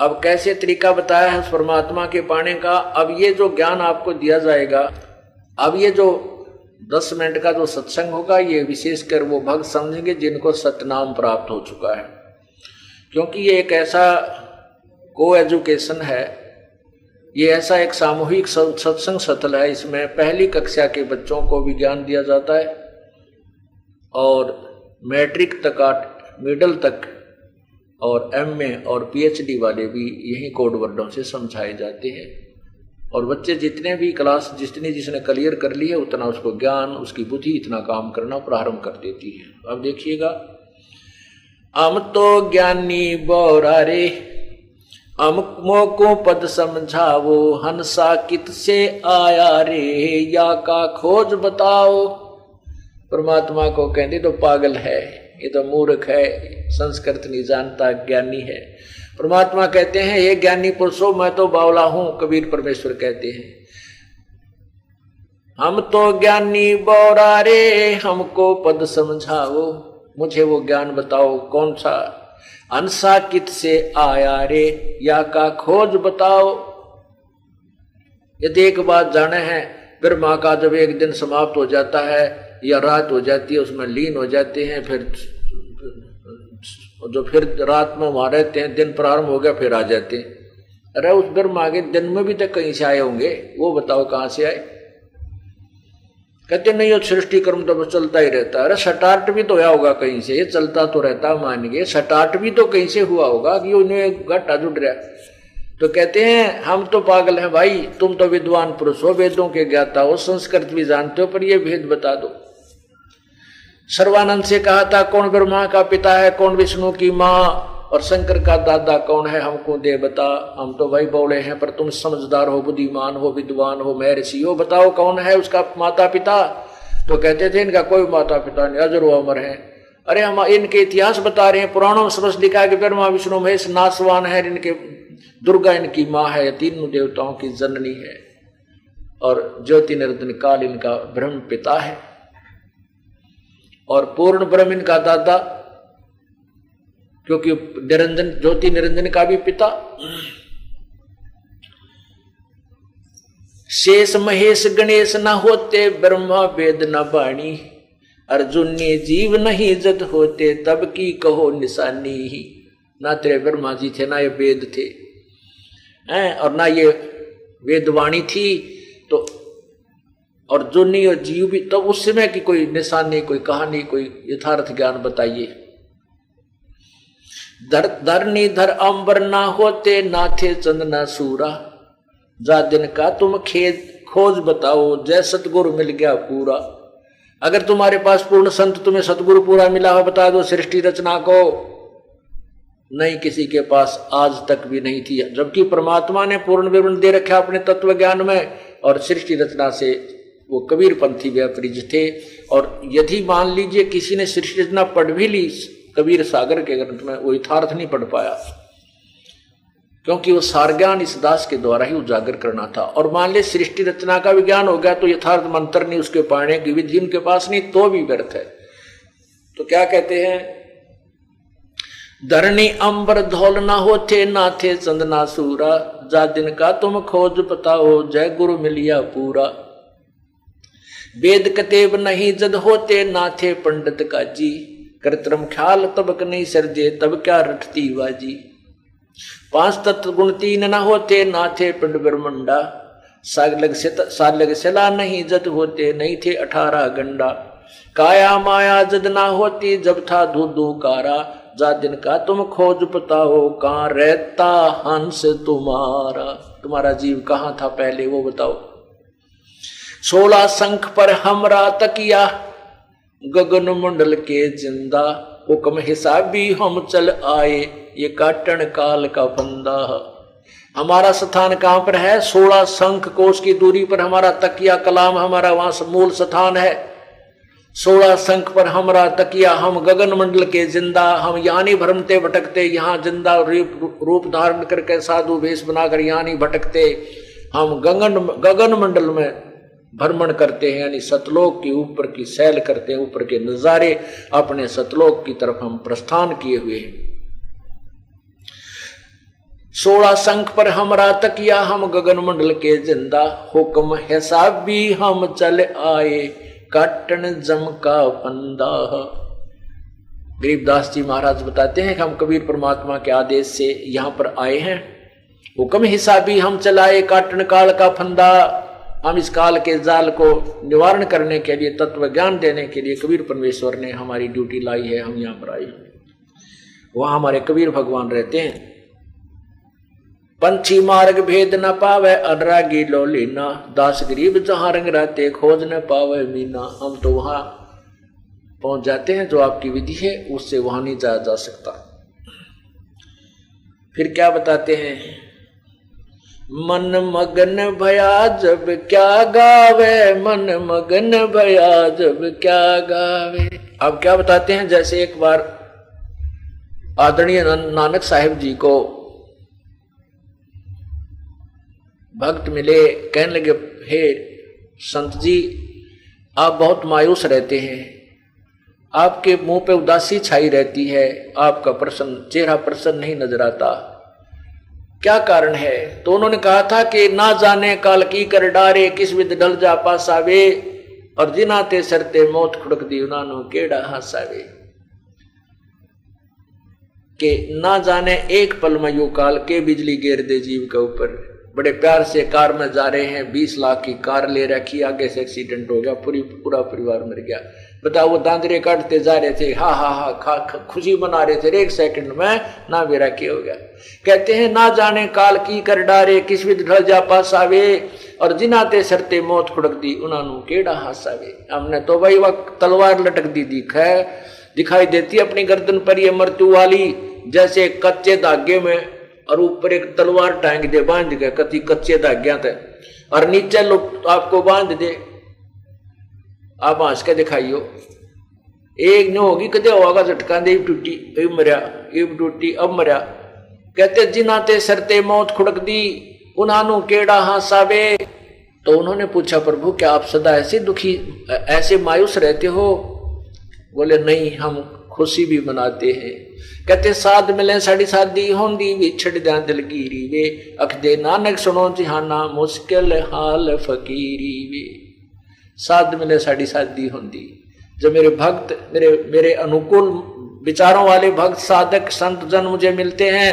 अब कैसे तरीका बताया है उस परमात्मा के पाने का। अब ये जो ज्ञान आपको दिया जाएगा, अब ये जो 10 मिनट का जो सत्संग होगा, ये विशेषकर वो भक्त समझेंगे जिनको सतनाम प्राप्त हो चुका है, क्योंकि ये एक ऐसा को एजुकेशन है, ये ऐसा एक सामूहिक सत्संग सतल है। इसमें पहली कक्षा के बच्चों को भी ज्ञान दिया जाता है और मैट्रिक तक, मिडल तक और एमए और पीएचडी वाले भी यही कोड वर्डों से समझाए जाते हैं। और बच्चे जितने भी क्लास जिसने क्लियर कर ली है उतना उसको ज्ञान, उसकी बुद्धि इतना काम करना प्रारंभ कर देती है। अब देखिएगा, हम तो ज्ञानी बोरारे अमुक को पद समझावो, हंसा कित से आया रे, या का खोज बताओ। परमात्मा को कहते तो पागल है, ये तो मूर्ख है, संस्कृत नहीं जानता, ज्ञानी है। परमात्मा कहते हैं ये ज्ञानी पुरुषों मैं तो बावला हूं। कबीर परमेश्वर कहते हैं हम तो ज्ञानी बौरा रे, हमको पद समझाओ, मुझे वो ज्ञान बताओ कौन सा। अंसा कित से आया रे, या का खोज बताओ। यदि एक बात जाने हैं, ब्रह्मा का जब एक दिन समाप्त हो जाता है या रात हो जाती है, उसमें लीन हो जाते हैं, फिर जो फिर रात में वहां रहते हैं, दिन प्रारंभ हो गया फिर आ जाते हैं। अरे उस ब्रह्मा के दिन में भी तो कहीं से आए होंगे, वो बताओ कहां से आए। कहते नहीं, सृष्टि कर्म तो चलता ही रहता है। अरे स्टार्ट भी तो हुआ होगा कहीं से, ये चलता तो रहता मानिए, स्टार्ट भी तो कहीं से हुआ होगा कि उन्हें घाटा जुड़ रहा। तो कहते हैं हम तो पागल हैं भाई, तुम तो विद्वान पुरुष हो, वेदों के ज्ञाता हो, संस्कृत भी जानते हो, पर ये भेद बता दो। सर्वानंद से कहा था कौन ब्रह्मा का पिता है, कौन विष्णु की माँ, और शंकर का दादा कौन है, हमको दे बता। हम तो भाई बौड़े हैं, पर तुम समझदार हो, बुद्धिमान हो, विद्वान हो, महर्षि हो, बताओ कौन है उसका माता पिता। तो कहते थे इनका कोई माता पिता नहीं, अजर व अमर है। अरे हम इनके इतिहास बता रहे हैं, पुराणों में समझ लिखा है कि ब्रह्मा विष्णु महेश नासवान है, इनके दुर्गा इनकी माँ है, तीनों देवताओं की जननी है, और ज्योति निरंजन काल इनका ब्रह्म पिता है, और पूर्ण ब्रह्म इनका दादा, क्योंकि निरंजन ज्योति निरंजन का भी पिता। शेष महेश गणेश न होते, ब्रह्मा वेद न बाणी, अर्जुन ने जीव नहीं जद होते, तब की कहो निशानी ही। ना तेरे ब्रह्मा जी थे, ना ये वेद थे, और ना ये वेदवाणी थी, तो अर्जुनी और जीव भी, तो उस समय की कोई निशानी, कोई कहानी, कोई यथार्थ ज्ञान बताइए। धरनी धर अंबर ना होते, ना थे चंद ना सूरा, जा दिन का तुम खेद खोज बताओ, जय सतगुरु मिल गया पूरा। अगर तुम्हारे पास पूर्ण संत तुम्हें सतगुरु पूरा मिला हो, बता दो सृष्टि रचना को। नहीं, किसी के पास आज तक भी नहीं थी, जबकि परमात्मा ने पूर्ण विवरण दे रखा अपने तत्व ज्ञान में, और सृष्टि रचना से वो कबीर पंथी व्यापरिज थे। और यदि मान लीजिए किसी ने सृष्टि रचना पढ़ भी ली कबीर सागर के ग्रंथ में, वो यथार्थ नहीं पढ़ पाया, क्योंकि वो सार ज्ञान इस दास के द्वारा ही उजागर करना था। और मान ले सृष्टि रचना का भी ज्ञान हो गया तो यथार्थ मंत्र नहीं, उसके पाने की विधि उनके पास नहीं, तो भी व्यर्थ है। तो क्या कहते हैं, धरणी अंबर धौल ना होते, ना थे चंद ना सूरा, जा दिन का तुम खोज बताओ, जय गुरु मिलिया पूरा। वेद कतेब नहीं जद होते, ना थे पंडित का जी, कृत्रिम ख्याल तबक नहीं सर्जे, तब क्या रटती बाजी। 5 तत्व गुण 3 न होते, ना थे पिंड ब्रह्मंडा, सालग सला नहीं जद होते, नहीं थे 18 गंडा। काया माया जद ना होती, जब था धूधू कारा, जा दिन का तुम खोज बताओ, कहाँ रहता हंस तुम्हारा। तुम्हारा जीव कहाँ था पहले वो बताओ। 16 शंख पर हमरा तकिया, गगन मंडल के जिंदा, हुक्म हिसाबी हम चल आए, ये काटन काल का फंदा। हमारा स्थान कहां पर है, 16 शंख कोष की दूरी पर हमारा तकिया कलाम, हमारा वहां मूल स्थान है। 16 शंख पर हमारा तकिया, हम गगन मंडल के जिंदा, हम यहाँ नहीं भ्रमते भटकते, यहाँ जिंदा रूप धारण करके साधु वेश बनाकर यहाँ नहीं भटकते, हम गगन मंडल में भ्रमण करते हैं, यानी सतलोक के ऊपर की सैल करते हैं, ऊपर के नजारे, अपने सतलोक की तरफ हम प्रस्थान किए हुए हैं। 16 शंख पर हमरा तकिया, हम गगन मंडल के जिंदा, हुक्म हिसाबी हम चल आए, काटन जम का फंदा। गरीबदास जी महाराज बताते हैं कि हम कबीर परमात्मा के आदेश से यहाँ पर आए हैं, हुक्म हिसाबी हम चलाए, काटन काल का फंदा। हम इस काल के जाल को निवारण करने के लिए, तत्व ज्ञान देने के लिए कबीर परमेश्वर ने हमारी ड्यूटी लाई है, हम यहाँ पर आए हैं। वहां हमारे कबीर भगवान रहते हैं। पंछी मार्ग भेद न पावे, अनुरागी लो लीना, दास गरीब जहां रंग रहते, खोज न पावे मीना। हम तो वहां पहुंच जाते हैं, जो आपकी विधि है उससे वहां नहीं जाया जा सकता। फिर क्या बताते हैं, मन मगन भया जब क्या गावे, मन मगन भया जब क्या गावे। अब क्या बताते हैं, जैसे एक बार आदरणीय नानक साहिब जी को भक्त मिले, कहने लगे, हे संत जी आप बहुत मायूस रहते हैं, आपके मुंह पे उदासी छाई रहती है, आपका चेहरा प्रसन्न नहीं नजर आता, क्या कारण है? तो उन्होंने कहा था कि ना जाने काल की कर डारे, किस विद ढल जा पासावे, और जिनाते सरते मौत खुड़क दी उनानो केड़ा हासावे। कि ना जाने एक पल में यू काल के बिजली गिर दे जीव के ऊपर। बड़े प्यार से कार में जा रहे हैं, 20 लाख की कार ले रखी, आगे से एक्सीडेंट हो गया, पूरा परिवार मर गया। बताओ, वो दांतरे काटते जा रहे थे, हा हा हा खुशी मना रहे थे, 1 सेकंड में ना बेरा के हो गया। कहते हैं ना जाने काल की कर डारे, किस विद ढल जा पासावे, और जिनाते सरते मौत खुड़क दी उनानू केड़ा हासावे। हमने तो भाई वह तलवार लटक दी दिखाई देती अपनी गर्दन पर, ये मृत्यु वाली, जैसे कच्चे धागे में और ऊपर एक तलवार टांग दे बांध के, कच्चे धाग्या थे, और नीचे लोग आपको बांध दे, आप हंस के दिखाइयो, एक न होगी कदे होगा झटका दे, टूटी अब मरिया, अब टूटी अब मरिया। कहते जिनाते सरते मौत खुड़क दी उन्हानू केड़ा हासावे। तो उन्होंने पूछा, प्रभु क्या आप सदा ऐसे दुखी, ऐसे मायूस रहते हो? बोले नहीं, हम खुशी भी मनाते हैं। कहते साध मिले साड़ी शादी होंदी, विछड़ दिया दिलगीरी वे, अख दे नानक सुनो जिहाना, मुश्किल हाल फकीरी वे। साध मिले साड़ी शादी होंदी, जब मेरे भक्त, मेरे अनुकूल विचारों वाले भक्त साधक संत जन मुझे मिलते हैं,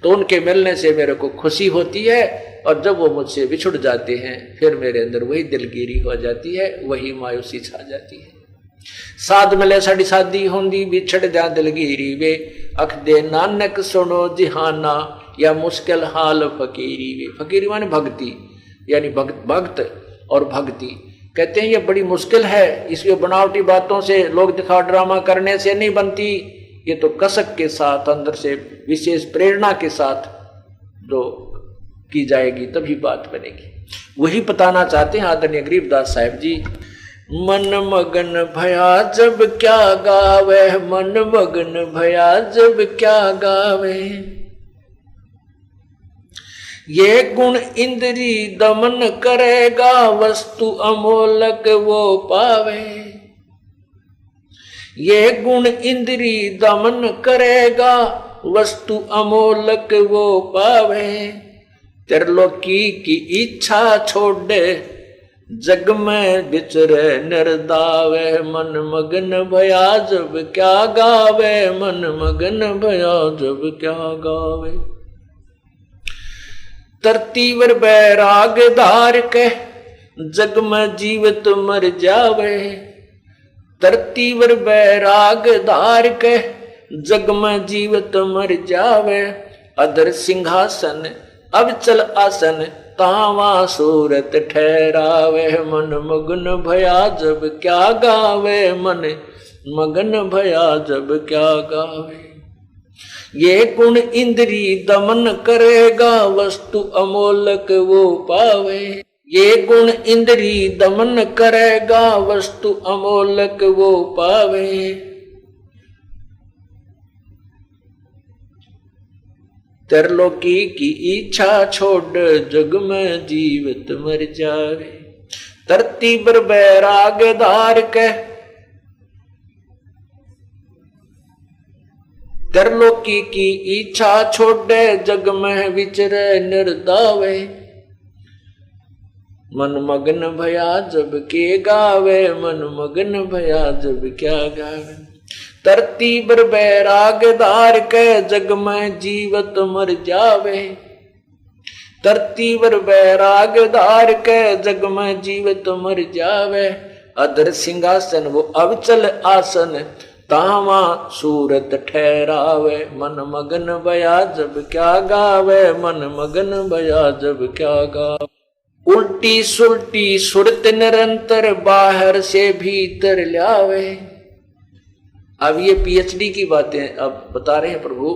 तो उनके मिलने से मेरे को खुशी होती है, और जब वो मुझसे बिछुड़ जाते हैं, फिर मेरे अंदर वही दिलगीरी हो जाती है, वही मायूसी छा जाती है। साध मिले साड़ी शादी होंदी, बिछड़ जा दिलगीरी वे, अख दे नानक सुनो जिहाना, या मुश्किल हाल फकीरी वे। फकीरी माने भक्ति, यानी भक्त और भक्ति। कहते हैं ये बड़ी मुश्किल है, इसके बनावटी बातों से, लोग दिखा ड्रामा करने से नहीं बनती, ये तो कसक के साथ, अंदर से विशेष प्रेरणा के साथ जो की जाएगी तभी बात बनेगी। वही बताना चाहते हैं आदरणीय गरीबदास साहिब जी। मन मगन भया जब क्या गावे, मन मगन भया जब क्या गावे, ये गुण इंद्री दमन करेगा, वस्तु अमोलक वो पावे। ये गुण इंद्री दमन करेगा, वस्तु अमोलक वो पावे। त्रिलोकी की इच्छा छोड़े, जग में बिचरे निर्दावे, मन मगन भया जब क्या गावे, मन मगन भया जब क्या गावे। तरतीवर बैराग धार के, जग में जीवित मर जावे। तरतीवर बैराग धार के, जग में जीवित मर जावे। अदर सिंहासन अब चल आसन, तावा सूरत ठहरावे। मन मगन भया जब क्या गावे, मन मगन भया जब क्या गावे। ये गुण इंद्री दमन करेगा, वस्तु अमोलक वो पावे। ये गुण इंद्री दमन करेगा, वस्तु अमोलक वो पावे। त्रिलोकी की इच्छा छोड़, जग में जीवित मर जावे। धरती पर बैराग धार के, त्रिलोकी की इच्छा छोड़े जग में विचरे निर्दावे। मन मगन भया जब के गावे, मन मगन भया जब क्या गावे। धरती पर बैराग धार के जग में जीवत मर जावे। धरती पर बैराग धार के जग में जीवत मर जावे। अधर सिंहासन वो अवचल आसन, तावा सूरत ठहरावे। मन मगन भया जब क्या गावे, मन मगन भया जब क्या गावे। उल्टी सुल्टी सुरत निरंतर बाहर से भीतर लावे। अब ये पीएचडी की बातें अब बता रहे हैं प्रभु।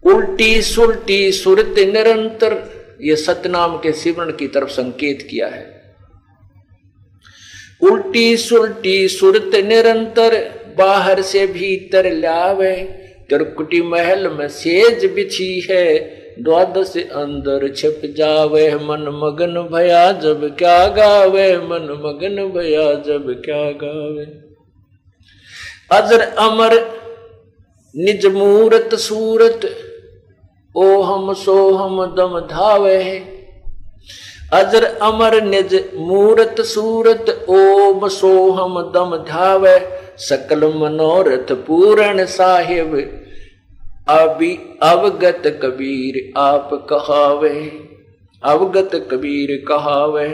उल्टी सुल्टी सुरत निरंतर, ये सतनाम के सिमरण की तरफ संकेत किया है। उल्टी सुल्टी सुरत निरंतर बाहर से भीतर लावे। त्रिकुटी महल में सेज बिछी है, द्वादश अंदर छिप जावे। मन मगन भया जब क्या गावे, मन मगन भया जब क्या गावे। अजर अमर निज मूरत सूरत, ओ हम सो हम दम धावे। अजर अमर निज मूरत सूरत, ओम सो हम दम धावे। सकल मनोरथ पूर्ण साहिब, अभी अवगत कबीर आप कहावे। अवगत कबीर कहावे।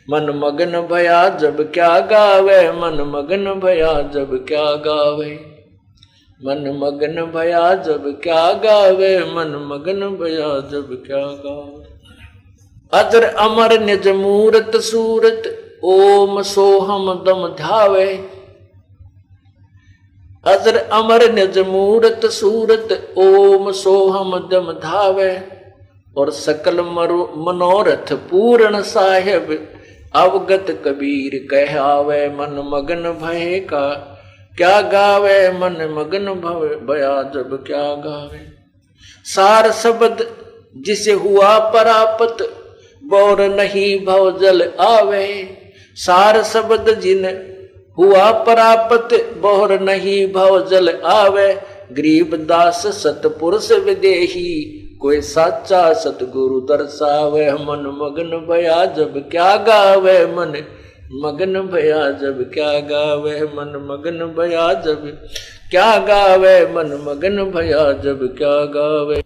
मन मगन भया जब क्या गावे, मन मगन भया जब क्या गावे। मन मगन भया जब क्या गावे, मन मगन भया जब क्या गावे। अजर अमर निज मूरत सूरत, ओम सोहम दम धावे। अजर अमर निज मूरत सूरत, ओम सोहम दम धावे। और सकल मनोरथ पूर्ण साहिब, अवगत कबीर कहावे। मन मगन भय का क्या गावे, मन मगन भया जब क्या गावे। सार शब्द जिसे हुआ परापत, बौर नहीं भव जल आवे। सार शब्द जिन हुआ परापत, बौर नहीं भव जल आवे। गरीब दास सतपुरुष विदेही, कोई साचा सतगुरु दर्शावे। मन मगन भया जब क्या गावे, मन मगन भया जब क्या गावे। मन मगन भया जब क्या गावे, मन मगन भया जब क्या गावे।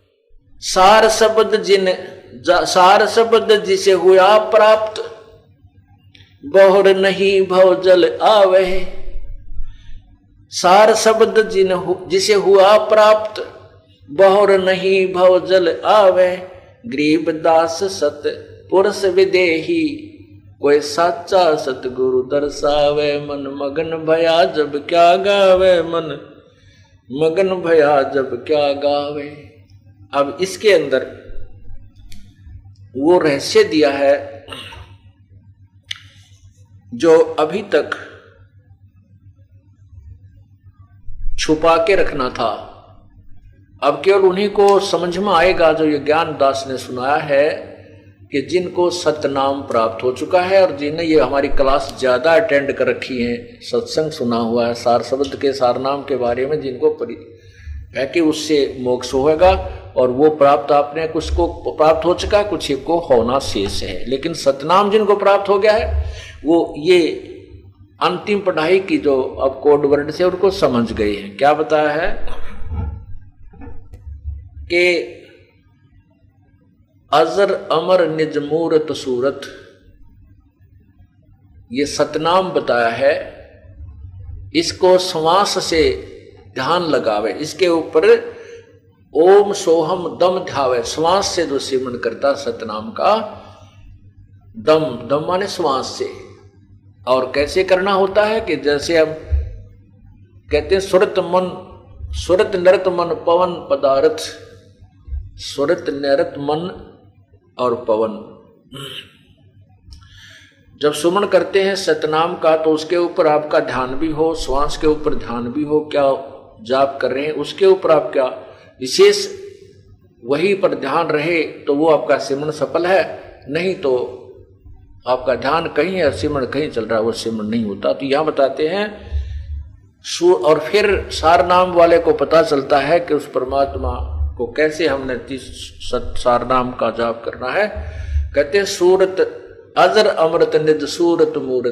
सार शब्द जिसे हुआ प्राप्त, बहुर नहीं भव जल आवे। सार शब्द जिसे हुआ प्राप्त, बहुर नहीं भव जल आवे। गरीब दास सत पुरुष विदेही, कोई साचा सतगुरु दर्शावे। मन मगन भया जब क्या गावे, मन मगन भया जब क्या गावे। अब इसके अंदर वो रहस्य दिया है जो अभी तक छुपा के रखना था। अब केवल उन्हीं को समझ में आएगा जो ये ज्ञान दास ने सुनाया है, कि जिनको सतनाम प्राप्त हो चुका है और जिन्हें ये हमारी क्लास ज्यादा अटेंड कर रखी है, सत्संग सुना हुआ है, सार शब्द के सारनाम के बारे में जिनको है कि उससे मोक्ष होगा। और वो प्राप्त आपने कुछ को प्राप्त हो चुका, कुछ को होना शेष है। लेकिन सतनाम जिनको प्राप्त हो गया है, वो ये अंतिम पढ़ाई की जो अब कोड वर्ड से उनको समझ गए हैं। क्या बताया है कि अजर अमर निज मूरत सूरत, ये सतनाम बताया है। इसको श्वास से ध्यान लगावे, इसके ऊपर ओम सोहम दम ध्यावे। श्वास से जो सिमरण करता सतनाम का, दम दम माने श्वास से। और कैसे करना होता है कि जैसे हम कहते हैं सुरत नरत मन पवन पदार्थ, सुरत नरत मन और पवन। जब सुमन करते हैं सतनाम का तो उसके ऊपर आपका ध्यान भी हो, श्वास के ऊपर ध्यान भी हो, क्या जाप कर रहे हैं उसके ऊपर आप क्या विशेष वही पर ध्यान रहे तो वो आपका सिमरण सफल है। नहीं तो आपका ध्यान कहीं है, सिमरण कहीं चल रहा है, वो सिमरण नहीं होता। तो यहां बताते हैं और फिर सार नाम वाले को पता चलता है कि उस परमात्मा को कैसे हमने सार नाम का जाप करना है। कहते हैं सूरत अजर अमृत निज सूरत मूरत